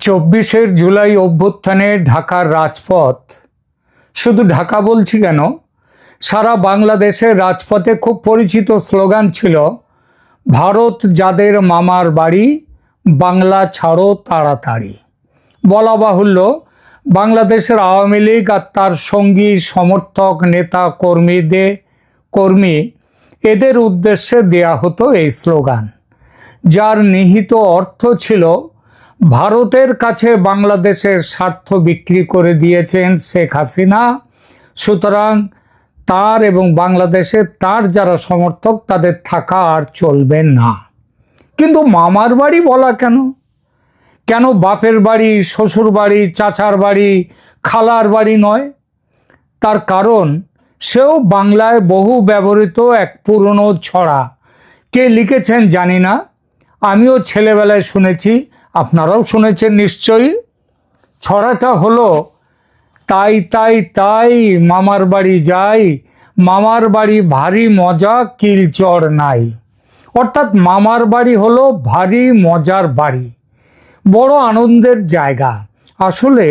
২৪শে জুলাই অভ্যুত্থানে ঢাকার রাজপথ, শুধু ঢাকা বলছি কেন, সারা বাংলাদেশের রাজপথে খুব পরিচিত স্লোগান ছিল, ভারত যাদের মামার বাড়ি, বাংলা ছাড়ো তাড়াতাড়ি। বলা বাহুল্য, বাংলাদেশের আওয়ামী লীগ আর তার সঙ্গী সমর্থক নেতা কর্মী এদের উদ্দেশ্যে দেয়া হতো এই স্লোগান, যার নিহিত অর্থ ছিল ভারতের কাছে বাংলাদেশের স্বার্থ বিক্রি করে দিয়েছেন শেখ হাসিনা, সুতরাং তার এবং বাংলাদেশে তার যারা সমর্থক তাদের থাকা আর চলবে না। কিন্তু মামার বাড়ি বলা কেন? কেন বাপের বাড়ি, শ্বশুর বাড়ি, চাচার বাড়ি, খালার বাড়ি নয়? তার কারণ সেও বাংলায় বহু ব্যবহৃত এক পুরনো ছড়া। কে লিখেছেন জানি না, আমিও ছেলেবেলায় শুনেছি, আপনারাও শুনেছেন নিশ্চয়ই। ছড়াটা হলো, তাই তাই তাই মামার বাড়ি যাই, মামার বাড়ি ভারী মজা কিলচর নাই। অর্থাৎ মামার বাড়ি হলো ভারী মজার বাড়ি, বড় আনন্দের জায়গা। আসলে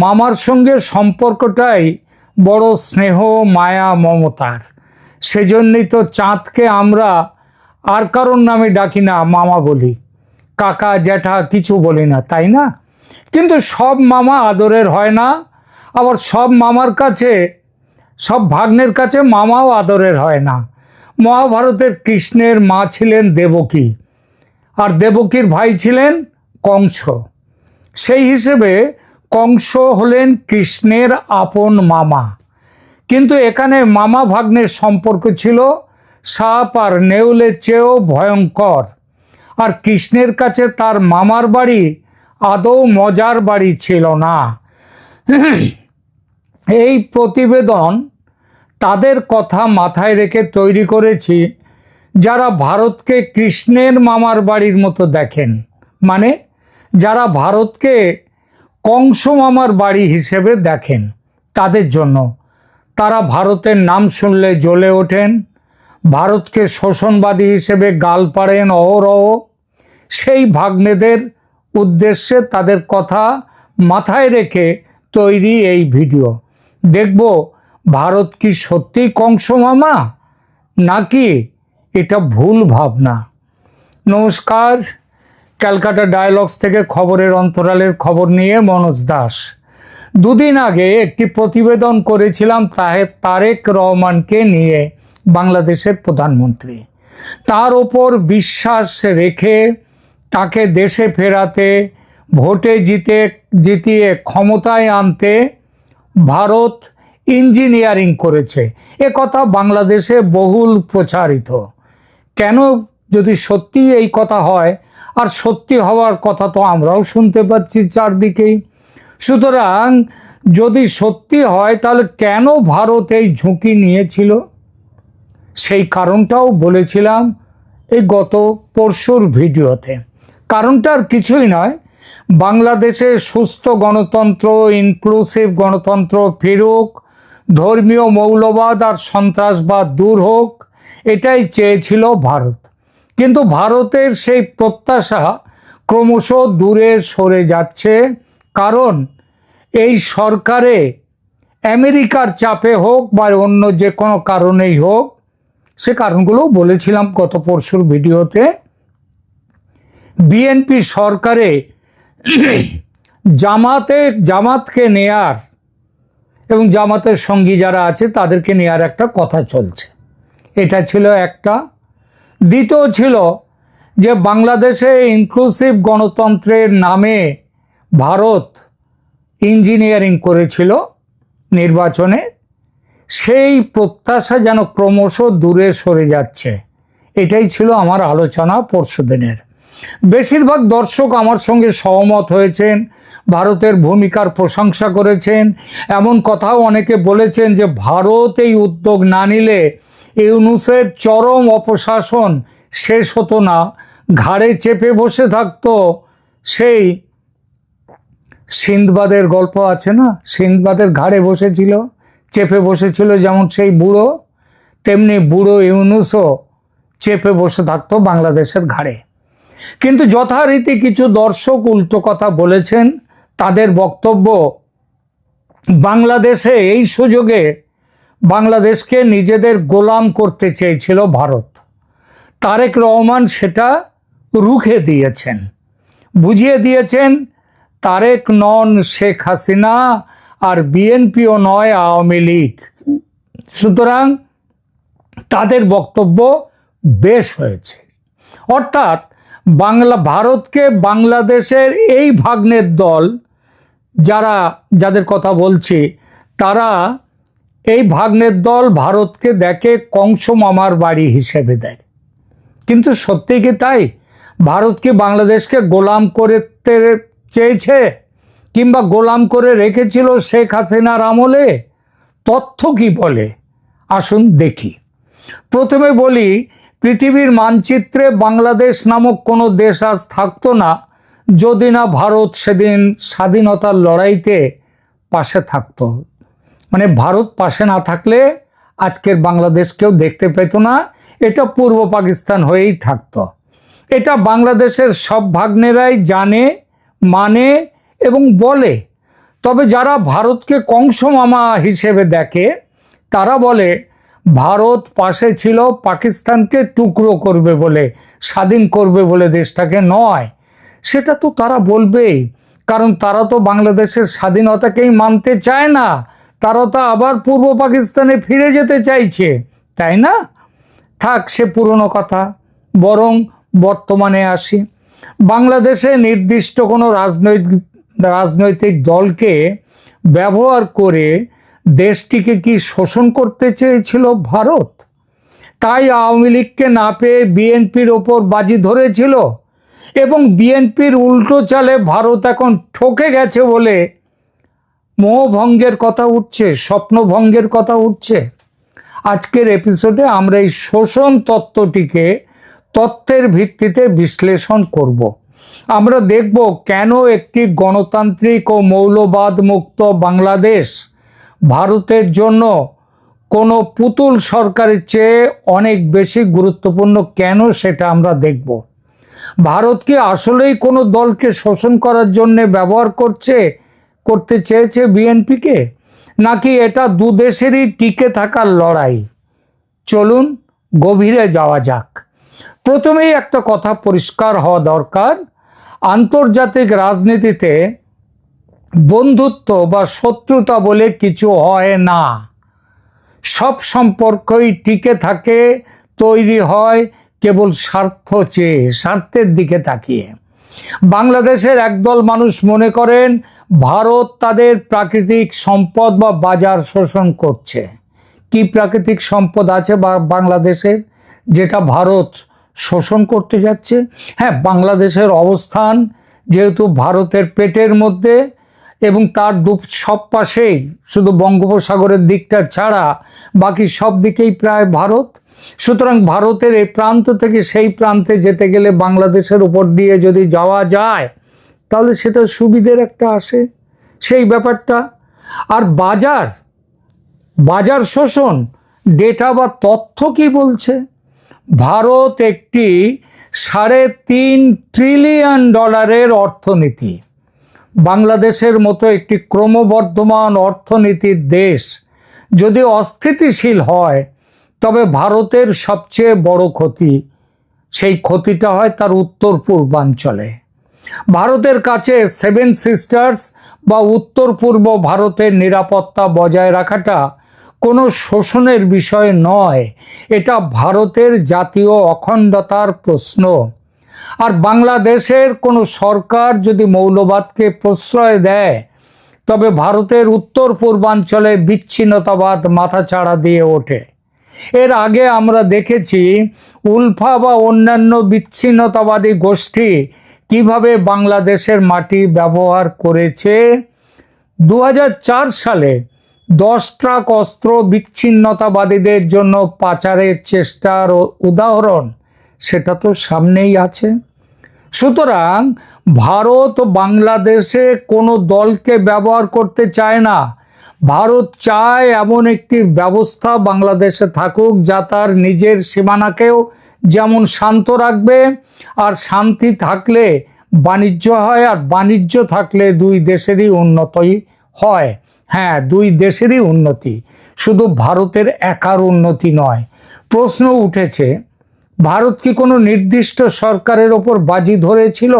মামার সঙ্গে সম্পর্কটাই বড় স্নেহ, মায়া, মমতার। সেজন্যই তো চাঁদকে আমরা আর কারোর নামে ডাকি না, মামা বলি, কাকা জ্যাঠা কিছু বলি না, তাই না? কিন্তু সব মামা আদরের হয় না, আবার সব মামার কাছে, সব ভাগ্নের কাছে মামাও আদরের হয় না। মহাভারতের কৃষ্ণের মা ছিলেন দেবকী, আর দেবকীর ভাই ছিলেন কংস। সেই হিসেবে কংস হলেন কৃষ্ণের আপন মামা। কিন্তু এখানে মামা ভাগ্নের সম্পর্ক ছিল সাপ আর নেউলের চেয়েও ভয়ঙ্কর। আর কৃষ্ণের কাছে তার মামার বাড়ি আদৌ মজার বাড়ি ছিল না। এই প্রতিবেদন তাদের কথা মাথায় রেখে তৈরি করেছি যারা ভারতকে কৃষ্ণের মামার বাড়ির মতো দেখেন, মানে যারা ভারতকে কংস মামার বাড়ি হিসেবে দেখেন তাদের জন্য। তারা ভারতের নাম শুনলে জ্বলে ওঠেন, ভারতকে শোষণবাদী হিসেবে গাল পাড়েন অহরহ। সেই ভাগ্নেদের উদ্দেশ্যে তাদের কথা মাথায় রেখে তৈরি এই ভিডিও। দেখব ভারত কি সত্যি কংস মামা, নাকি এটা ভুল ভাবনা। নমস্কার, ক্যালকাটা ডায়ালগস থেকে খবরের অন্তরালের খবর নিয়ে মনোজ দাস। দুদিন আগে একটি প্রতিবেদন করেছিলাম তারেক রহমানকে নিয়ে, বাংলাদেশের প্রধানমন্ত্রী। তার ওপর বিশ্বাস রেখে তাকে দেশে ফেরাতে, ভোটে জিতিয়ে ক্ষমতায় আনতে ভারত ইঞ্জিনিয়ারিং করেছে, এ কথা বাংলাদেশে বহুল প্রচারিত। কেন, যদি সত্যি এই কথা হয়, আর সত্যি হওয়ার কথা তো আমরাও শুনতে পাচ্ছি চারদিকেই, সুতরাং যদি সত্যি হয় তাহলে কেন ভারত এই ঝুঁকি নিয়েছিল, সেই কারণটাও বলেছিলাম এই গত পরশুর ভিডিওতে। কারণটা আর কিছুই নয়, বাংলাদেশে সুস্থ গণতন্ত্র, ইনক্লুসিভ গণতন্ত্র ফিরুক, ধর্মীয় মৌলবাদ আর সন্ত্রাসবাদ দূর হোক, এটাই চেয়েছিল ভারত। কিন্তু ভারতের সেই প্রত্যাশা ক্রমশ দূরে সরে যাচ্ছে, কারণ এই সরকারে আমেরিকার চাপে হোক বা অন্য যে কোনো কারণেই হোক, সে কারণগুলো বলেছিলাম গত পরশুর ভিডিওতে। বিএনপি সরকারে জামাতকে নেয়ার এবং জামাতের সঙ্গী যারা আছে তাদেরকে নেয়ার একটা কথা চলছে, এটা ছিল একটা। দ্বিতীয় ছিল যে বাংলাদেশে ইনক্লুসিভ গণতন্ত্রের নামে ভারত ইঞ্জিনিয়ারিং করেছিল নির্বাচনে, সেই প্রত্যাশা যেন ক্রমশ দূরে সরে যাচ্ছে, এটাই ছিল আমার আলোচনা পরশুদিনের। বেশিরভাগ দর্শক আমার সঙ্গে সহমত হয়েছেন, ভারতের ভূমিকার প্রশংসা করেছেন। এমন কথাও অনেকে বলেছেন যে ভারত এই উদ্যোগ না নিলে ইউনূসের চরম অপশাসন শেষ হতো না, ঘাড়ে চেপে বসে থাকতো সেই সিন্দবাদের গল্প আছে না, সিন্দবাদের ঘাড়ে বসেছিল, চেপে বসেছিল যেমন সেই বুড়ো, তেমনি বুড়ো ইউনূসও চেপে বসে থাকতো বাংলাদেশের ঘাড়ে। কিন্তু যথারীতি কিছু দর্শক উল্টো কথা বলেছেন। তাদের বক্তব্য, বাংলাদেশে এই সুযোগে বাংলাদেশকে নিজেদের গোলাম করতে চেয়েছিল ভারত। তারেক রহমান সেটা রুখে দিয়েছেন, বুঝিয়ে দিয়েছেন তারেক নন শেখ হাসিনা, আর বিএনপিও নয় আওয়ামী লীগ। সুতরাং তাদের বক্তব্য বেশ হয়েছে। অর্থাৎ ভারতকে বাংলাদেশের এই ভাগ্নের দল যাদের কথা বলছি, তারা এই ভাগ্নের দল ভারতকে দেখে কংস মামার বাড়ি হিসেবে দেয়। কিন্তু সত্যি কি তাই? ভারত কি বাংলাদেশকে গোলাম করতে চেয়েছে, কিংবা গোলাম করে রেখেছিল শেখ হাসিনার আমলে? তথ্য কি বলে আসুন দেখি। প্রথমে বলি, পৃথিবীর মানচিত্রে বাংলাদেশ নামক কোনো দেশ আজ থাকতো না যদি না ভারত সেদিন স্বাধীনতার লড়াইতে পাশে থাকতো। মানে ভারত পাশে না থাকলে আজকের বাংলাদেশ কেউ দেখতে পেত না, এটা পূর্ব পাকিস্তান হয়েই থাকতো। এটা বাংলাদেশের সব ভাগ্নেরাই জানে, মানে এবং বলে। তবে যারা ভারতকে কংস মামা হিসেবে দেখে, তারা বলে ভারত পাশে ছিল পাকিস্তানকে টুকরো করবে বলে, স্বাধীন করবে বলে দেশটাকে নয়। সেটা তো তারা বলবেই, কারণ তারা তো বাংলাদেশের স্বাধীনতাকেই মানতে চায় না। তারা তো আবার পূর্ব পাকিস্তানে ফিরে যেতে চাইছে, তাই না? থাক সে পুরনো কথা, বরং বর্তমানে আসি। বাংলাদেশে নির্দিষ্ট কোনো রাজনৈতিক দলকে ব্যবহার করে দেশটিকে কি শোষণ করতে চেয়েছিল ভারত? তাই আওয়ামী লীগকে না পেয়ে বিএনপির ওপর বাজি ধরেছিল, এবং বিএনপির উল্টো চালে ভারত এখন ঠকে গেছে বলে মোহভঙ্গের কথা উঠছে, স্বপ্নভঙ্গের কথা উঠছে। আজকের এপিসোডে আমরা এই শোষণ তত্ত্বটিকে তত্ত্বের ভিত্তিতে বিশ্লেষণ করব। আমরা দেখব কেন একটি গণতান্ত্রিক ও মৌলবাদ মুক্ত বাংলাদেশ ভারতের জন্য কোনো পুতুল সরকারের চেয়ে অনেক বেশি গুরুত্বপূর্ণ, কেন সেটা আমরা দেখব। ভারত কি আসলেই কোনো দলকে শোষণ করার জন্য ব্যবহার করতে চেয়েছে বিএনপিকে, নাকি এটা দুদেশেরই টিকে থাকার লড়াই? চলুন গভীরে যাওয়া যাক। প্রথমেই একটা কথা পরিষ্কার হওয়া দরকার, আন্তর্জাতিক রাজনীতিতে বন্ধুত্ব বা শত্রুতা বলে কিছু হয় না। সব সম্পর্কই টিকে থাকে, তৈরি হয় কেবল স্বার্থের দিকে তাকিয়ে। বাংলাদেশের একদল মানুষ মনে করেন ভারত তাদের প্রাকৃতিক সম্পদ বা বাজার শোষণ করছে। কি প্রাকৃতিক সম্পদ আছে বাংলাদেশের যেটা ভারত শোষণ করতে যাচ্ছে? হ্যাঁ, বাংলাদেশের অবস্থান যেহেতু ভারতের পেটের মধ্যে, এবং তার সব পাশেই, শুধু বঙ্গোপসাগরের দিকটা ছাড়া বাকি সব দিকেই প্রায় ভারত। সুতরাং ভারতের এই প্রান্ত থেকে সেই প্রান্তে যেতে গেলে বাংলাদেশের উপর দিয়ে যদি যাওয়া যায়, তাহলে সেটা সুবিধের একটা আসে, সেই ব্যাপারটা। আর বাজার শোষণ, ডেটা বা তথ্য কি বলছে? ভারত একটি $3.5 ট্রিলিয়ন অর্থনীতি। বাংলাদেশের মতো একটি ক্রমবর্ধমান অর্থনীতির দেশ যদি অস্থিতিশীল হয়, তবে ভারতের সবচেয়ে বড় ক্ষতি, সেই ক্ষতিটা হয় তার উত্তর পূর্বাঞ্চলে। ভারতের কাছে সেভেন সিস্টার্স বা উত্তর পূর্ব ভারতের নিরাপত্তা বজায় রাখাটা কোনো শোষণের বিষয় নয়, এটা ভারতের জাতীয় অখণ্ডতার প্রশ্ন। আর বাংলাদেশের কোনো সরকার যদি মৌলবাদকে প্রশ্রয় দেয়, তবে ভারতের উত্তর পূর্বাঞ্চলে বিচ্ছিন্নতাবাদ মাথাচাড়া দিয়ে ওঠে। এর আগে আমরা দেখেছি উলফা বা অন্যান্য বিচ্ছিন্নতাবাদী গোষ্ঠী কিভাবে বাংলাদেশের মাটি ব্যবহার করেছে। 2004 সালে 10 ট্রাক অস্ত্র বিচ্ছিন্নতাবাদীদের জন্য পাচারের চেষ্টার উদাহরণ সেটা তো সামনেই আছে। সুতরাং ভারত বাংলাদেশে কোনো দলকে ব্যবহার করতে চায় না। ভারত চায় এমন একটি ব্যবস্থা বাংলাদেশে থাকুক যা তার নিজের সীমানাকেও যেমন শান্ত রাখবে, আর শান্তি থাকলে বাণিজ্য হয়, আর বাণিজ্য থাকলে দুই দেশেরই উন্নতি হয়। হ্যাঁ, দুই দেশেরই উন্নতি, শুধু ভারতের একার উন্নতি নয়। প্রশ্ন উঠেছে, ভারত কি কোনো নির্দিষ্ট সরকারের ওপর বাজি ধরেছিল?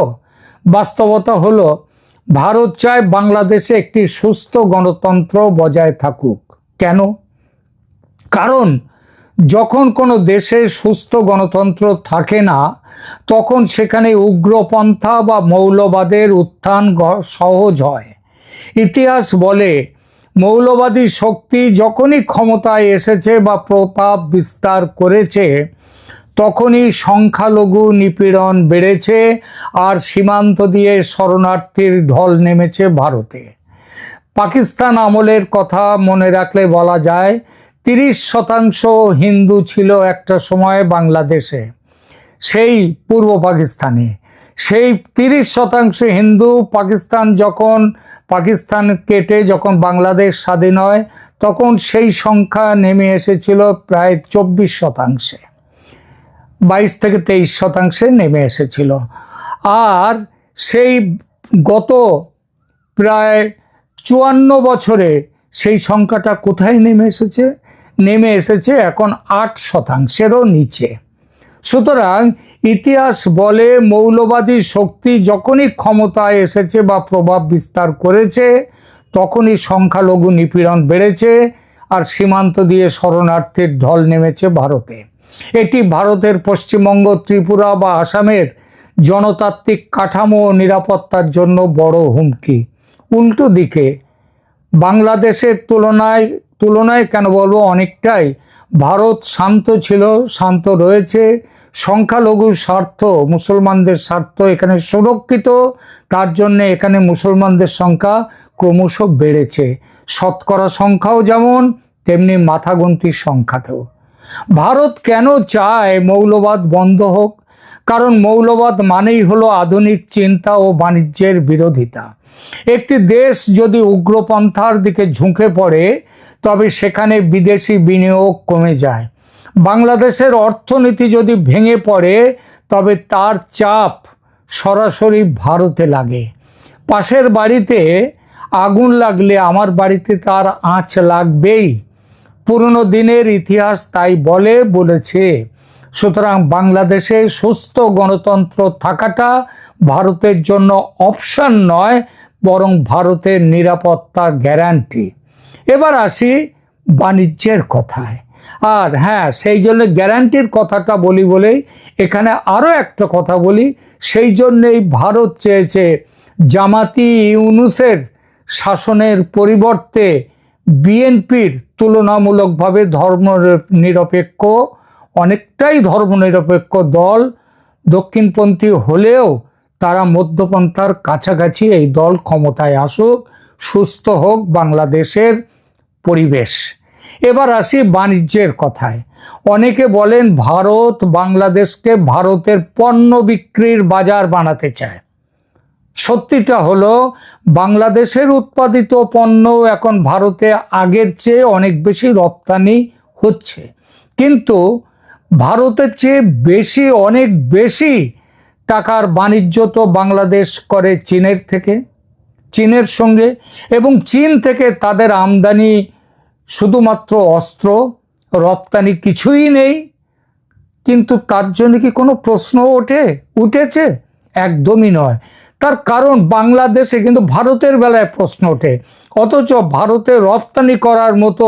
বাস্তবতা হলো, ভারত চায় বাংলাদেশে একটি সুস্থ গণতন্ত্র বজায় থাকুক। কেন? কারণ যখন কোনো দেশে সুস্থ গণতন্ত্র থাকে না, তখন সেখানে উগ্রপন্থা বা মৌলবাদের উত্থান সহজ হয়। ইতিহাস বলে, মৌলবাদী শক্তি যখনই ক্ষমতায় এসেছে বা প্রভাব বিস্তার করেছে, তখনই সংখ্যালঘু নিপীড়ন বেড়েছে, আর সীমান্ত দিয়ে শরণার্থীর ঢল নেমেছে ভারতে। পাকিস্তান আমলের কথা মনে রাখলে বলা যায়, 30% হিন্দু ছিল একটা সময় বাংলাদেশে, সেই পূর্ব পাকিস্তানে। সেই 30% হিন্দু পাকিস্তান কেটে যখন বাংলাদেশ স্বাধীন হয়, তখন সেই সংখ্যা নেমে এসেছিল প্রায় 24%, 22 থেকে 23% নেমে এসেছিল। আর সেই গত প্রায় 54 বছরে সেই সংখ্যাটা কোথায় নেমে এসেছে এখন 8%-এরও নিচে। সুতরাং ইতিহাস বলে, মৌলবাদী শক্তি যখনই ক্ষমতায় এসেছে বা প্রভাব বিস্তার করেছে, তখনই সংখ্যালঘু নিপীড়ন বেড়েছে, আর সীমান্ত দিয়ে শরণার্থীর ঢল নেমেছে ভারতে। এটি ভারতের পশ্চিমবঙ্গ, ত্রিপুরা বা আসামের জনতান্ত্রিক কাঠামো ও নিরাপত্তার জন্য বড় হুমকি। উল্টো দিকে বাংলাদেশের তুলনায় কেন বলবো, অনেকটাই ভারত শান্ত ছিল, শান্ত রয়েছে। সংখ্যালঘুর স্বার্থ, মুসলমানদের স্বার্থ এখানে সুরক্ষিত, তার জন্য এখানে মুসলমানদের সংখ্যা ক্রমশ বেড়েছে। শতকরা সংখ্যাও যেমন, তেমনি মাথাগুন্তির সংখ্যাতেও। ভারত কেন চায় মৌলবাদ বন্ধ হোক? কারণ মৌলবাদ মানেই হলো আধুনিক চিন্তা ও বাণিজ্যের বিরোধিতা। একটি দেশ যদি উগ্রপন্থার দিকে ঝুঁকে পড়ে, তবে সেখানে বিদেশি বিনিয়োগ কমে যায়। বাংলাদেশের অর্থনীতি যদি ভেঙে পড়ে, তবে তার চাপ সরাসরি ভারতে লাগে। পাশের বাড়িতে আগুন লাগলে আমার বাড়িতে তার আঁচ লাগবেই। পুরনো দিনের ইতিহাস তাই বলেছে। সুতরাং বাংলাদেশে সুস্থ গণতন্ত্র থাকাটা ভারতের জন্য অপশন নয়, বরং ভারতের নিরাপত্তা গ্যারান্টি। এবার আসি বাণিজ্যের কথায়। আর হ্যাঁ, সেই জন্য গ্যারান্টির কথাটা বলি বলেই এখানে আরও একটা কথা বলি। সেই জন্যেই ভারত চেয়েছে জামাতি ইউনূসের শাসনের পরিবর্তে বিএনপির তুলনামূলকভাবে অনেকটাই ধর্মনিরপেক্ষ দল, দক্ষিণপন্থী হলেও তারা মধ্যপন্থার কাছাকাছি এই দল ক্ষমতায় আসুক, সুস্থ হোক বাংলাদেশের পরিবেশ। এবার আসি বাণিজ্যের কথায়। অনেকে বলেন ভারত বাংলাদেশকে ভারতের পণ্য বিক্রির বাজার বানাতে চায়। সত্যিটা হলো, বাংলাদেশের উৎপাদিত পণ্য এখন ভারতে আগের চেয়ে অনেক বেশি রপ্তানি হচ্ছে, কিন্তু ভারতের চেয়ে অনেক বেশি টাকার বাণিজ্য তো বাংলাদেশ করে চীনের সঙ্গে, এবং চীন থেকে তাদের আমদানি শুধুমাত্র অস্ত্র, রপ্তানি কিছুই নেই। কিন্তু তার জন্য কি কোনো প্রশ্ন উঠেছে? একদমই নয়। তার কারণ বাংলাদেশে কিন্তু ভারতের বেলায় প্রশ্ন ওঠে, অথচ ভারতে রপ্তানি করার মতো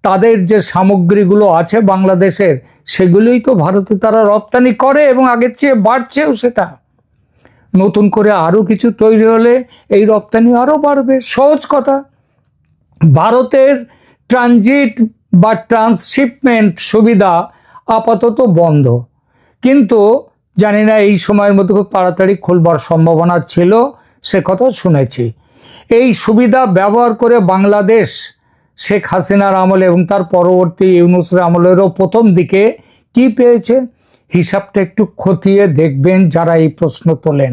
তাদের যে সামগ্রীগুলো আছে বাংলাদেশের, সেগুলোই তো ভারতে তারা রপ্তানি করে, এবং আগের চেয়ে বাড়ছেও সেটা। নতুন করে আরও কিছু তৈরি হলে এই রপ্তানি আরও বাড়বে। সহজ কথা। ভারতের ট্রানজিট বা ট্রান্সশিপমেন্ট সুবিধা আপাতত বন্ধ, কিন্তু জানি না এই সময়ের মধ্যে খুব তাড়াতাড়ি খুলবার সম্ভাবনা ছিল, সে কথা শুনেছি। এই সুবিধা ব্যবহার করে বাংলাদেশ শেখ হাসিনার আমলে এবং তার পরবর্তী ইউনূসের আমলেরও প্রথম দিকে কি পেয়েছে, হিসাবটা একটু খতিয়ে দেখবেন যারা এই প্রশ্ন তোলেন।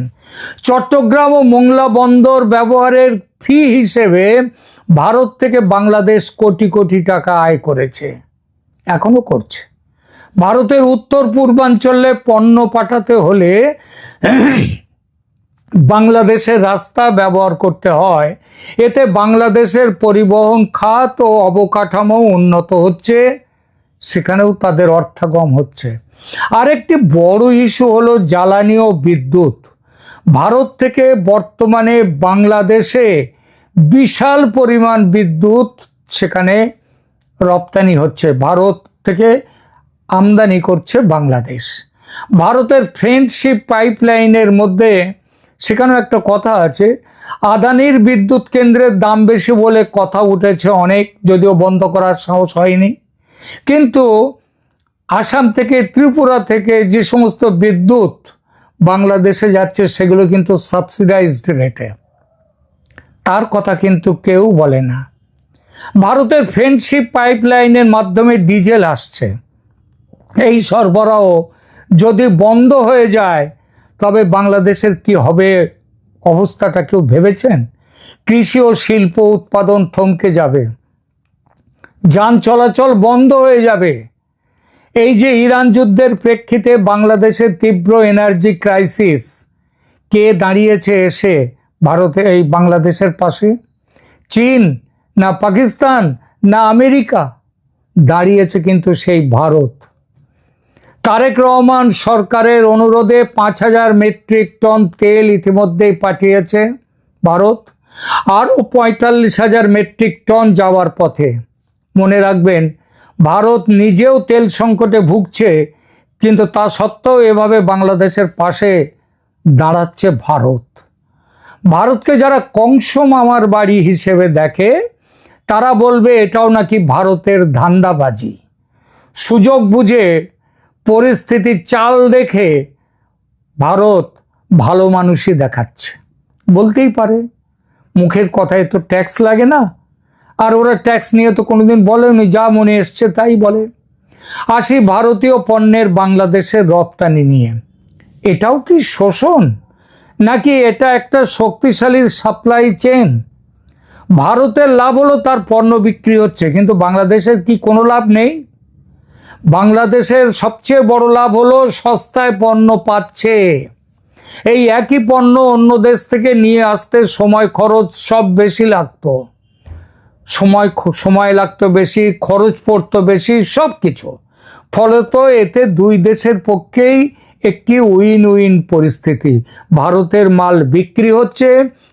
চট্টগ্রাম ও মোংলা বন্দর ব্যবহারের ফি হিসেবে ভারত থেকে বাংলাদেশ কোটি কোটি টাকা আয় করেছে, এখনো করছে। ভারতের উত্তর পূর্বাঞ্চলে পণ্য পাঠাতে হলে বাংলাদেশের রাস্তা ব্যবহার করতে হয়। এতে বাংলাদেশের পরিবহন খাত ও অবকাঠামো উন্নত হচ্ছে, সেখানেও তাদের অর্থাগম হচ্ছে। আরেকটি বড় ইস্যু হলো জ্বালানি ও বিদ্যুৎ। ভারত থেকে বর্তমানে বাংলাদেশে বিশাল পরিমাণ বিদ্যুৎ সেখানে রপ্তানি হচ্ছে, ভারত থেকে আমদানি করছে বাংলাদেশ। ভারতের ফ্রেন্ডশিপ পাইপলাইনের মধ্যে সেখানেও একটা কথা আছে, আদানির বিদ্যুৎ কেন্দ্রের দাম বেশি বলে কথা উঠেছে অনেক, যদিও বন্ধ করার সাহস হয়নি। কিন্তু আসাম থেকে ত্রিপুরা থেকে যে সমস্ত বিদ্যুৎ বাংলাদেশে যাচ্ছে সেগুলো কিন্তু সাবসিডাইজড রেটে, তার কথা কিন্তু কেউ বলে না। ভারতের ফ্রেন্ডশিপ পাইপলাইনের মাধ্যমে ডিজেল আসছে, এই সরবরাহ যদি বন্ধ হয়ে যায় তবে বাংলাদেশের কি হবে অবস্থাটা কেউ ভেবেছেন? কৃষি ও শিল্প উৎপাদন থমকে যাবে, যান চলাচল বন্ধ হয়ে যাবে। এই যে ইরান যুদ্ধের প্রেক্ষিতে বাংলাদেশের তীব্র এনার্জি ক্রাইসিস, কে দাঁড়িয়েছে এসে ভারতে এই বাংলাদেশের পাশে? চীন না পাকিস্তান না আমেরিকা? দাঁড়িয়েছে কিন্তু সেই ভারত। তারেক রহমান সরকারের অনুরোধে 5,000 মেট্রিক টন তেল ইতিমধ্যেই পাঠিয়েছে ভারত, আরও 45,000 মেট্রিক টন যাওয়ার পথে। মনে রাখবেন, ভারত নিজেও তেল সংকটে ভুগছে, কিন্তু তা সত্ত্বেও এভাবে বাংলাদেশের পাশে দাঁড়াচ্ছে ভারত। ভারতকে যারা কংস মামার বাড়ি হিসেবে দেখে তারা বলবে এটাও নাকি ভারতের ধান্দাবাজি। সুযোগ বুঝে, পরিস্থিতির চাল দেখে ভারত ভালো মানুষই দেখাচ্ছে, বলতেই পারে। মুখের কথায় তো ট্যাক্স লাগে না, আর ওরা ট্যাক্স নিয়ে তো কোনোদিন বলেনি, যা মনে এসছে তাই বলে। আসি ভারতীয় পণ্যের বাংলাদেশের রপ্তানি নিয়ে। এটাও কি শোষণ, নাকি এটা একটা শক্তিশালী সাপ্লাই চেন? ভারতের লাভ হলো তার পণ্য বিক্রি হচ্ছে, কিন্তু বাংলাদেশের কি কোনো লাভ নেই? বাংলাদেশের সবচেয়ে বড় লাভ হলো সস্তায় পণ্য পাচ্ছে। এই একই পণ্য অন্য দেশ থেকে নিয়ে আসতে সময় খরচ সব বেশি লাগতো, সময় লাগতো বেশি, খরচ পড়তো বেশি, সব কিছু। ফলে তো এতে দুই দেশের পক্ষেই একটি উইন উইন পরিস্থিতি। ভারতের মাল বিক্রি হচ্ছে,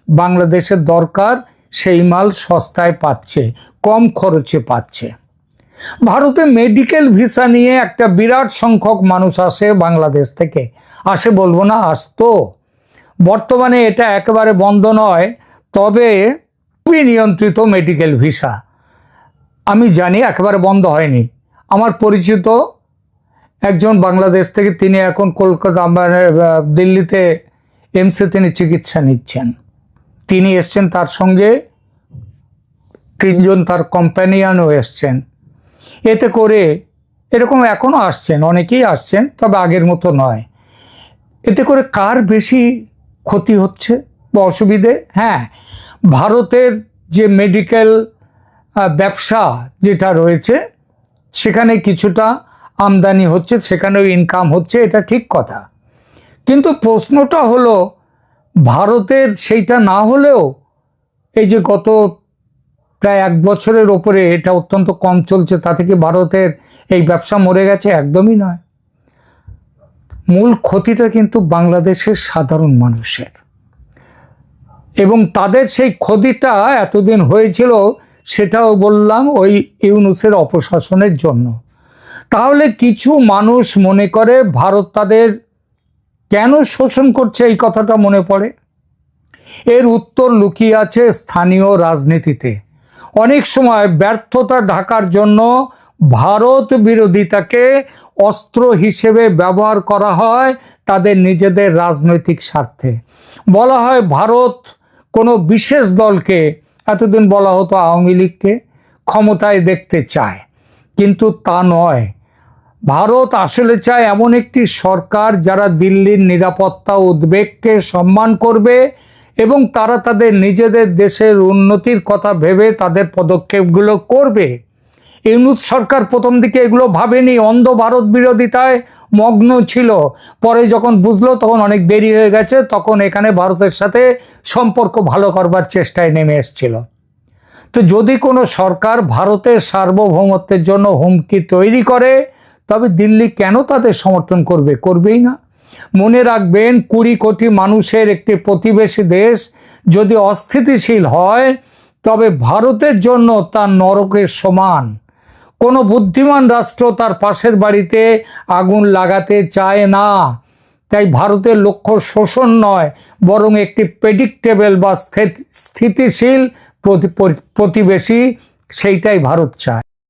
বাংলাদেশের দরকার সেই মাল সস্তায় পাচ্ছে, কম খরচে পাচ্ছে। ভারতে মেডিকেল ভিসা নিয়ে একটা বিরাট সংখ্যক মানুষ আসে বাংলাদেশ থেকে, আসে বলবো না, আসতো। বর্তমানে এটা একেবারে বন্ধ নয়, তবে খুবই নিয়ন্ত্রিত মেডিকেল ভিসা। আমি জানি একেবারে বন্ধ হয়নি। আমার পরিচিত একজন বাংলাদেশ থেকে, তিনি এখন কলকাতা দিল্লিতে এমসে তিনি চিকিৎসা নিচ্ছেন। তিনি এসছেন, তার সঙ্গে 3জন তার কম্প্যানিয়ানও এসছেন। এতে করে এরকম এখনও আসছেন, অনেকেই আসছেন, তবে আগের মতো নয়। এতে করে কার বেশি ক্ষতি হচ্ছে বা অসুবিধে? হ্যাঁ, ভারতের যে মেডিকেল ব্যবসা যেটা রয়েছে সেখানে কিছুটা আমদানি হচ্ছে, সেখানেও ইনকাম হচ্ছে, এটা ঠিক কথা। কিন্তু প্রশ্নটা হলো, ভারতের সেইটা না হলেও এই যে গত প্রায় 1 বছরের ওপরে এটা অত্যন্ত কম চলছে, তা থেকে ভারতের এই ব্যবসা মরে গেছে? একদমই নয়। মূল ক্ষতিটা কিন্তু বাংলাদেশের সাধারণ মানুষের, এবং তাদের সেই ক্ষতিটা এতদিন হয়েছিল সেটাও বললাম ওই ইউনূসের অপশাসনের জন্য। তাহলে কিছু মানুষ মনে করে ভারত তাদের কেন শোষণ করছে, এই কথাটা মনে পড়ে। এর উত্তর লুকিয়ে আছে স্থানীয় রাজনীতিতে। অনেক সময় ব্যর্থতা ঢাকার জন্য ভারত বিরোধিতাকে অস্ত্র হিসেবে ব্যবহার করা হয় তাদের নিজেদের রাজনৈতিক স্বার্থে। বলা হয় ভারত কোনো বিশেষ দলকে, এতদিন বলা হতো আওয়ামী লীগকে, ক্ষমতায় দেখতে চায়, কিন্তু তা নয়। ভারত আসলে চায় এমন একটি সরকার যারা দিল্লির নিরাপত্তা উদ্বেগকে সম্মান করবে এবং তারা তাদের নিজেদের দেশের উন্নতির কথা ভেবে তাদের পদক্ষেপগুলো করবে। ইউনূস সরকার প্রথম দিকে এগুলো ভাবেনি, অন্ধ ভারত বিরোধিতায় মগ্ন ছিল। পরে যখন বুঝলো তখন অনেক দেরি হয়ে গেছে, তখন এখানে ভারতের সাথে সম্পর্ক ভালো করবার চেষ্টায় নেমে এসেছিল। তো যদি কোনো সরকার ভারতের সার্বভৌমত্বের জন্য হুমকি তৈরি করে, তবে দিল্লি কেন তাদের সমর্থন করবে? করবেই না। মনে রাখবেন, 20 কোটি মানুষের একটি প্রতিবেশী দেশ যদি অস্থিতিশীল হয়, তবে ভারতের জন্য তা নরকের সমান। কোনো বুদ্ধিমান রাষ্ট্র তার পাশের বাড়িতে আগুন লাগাতে চায় না। তাই ভারতের লক্ষ্য শোষণ নয়, বরং একটি প্রেডিক্টেবল বা স্থিতিশীল প্রতিবেশী, সেইটাই ভারত চায়।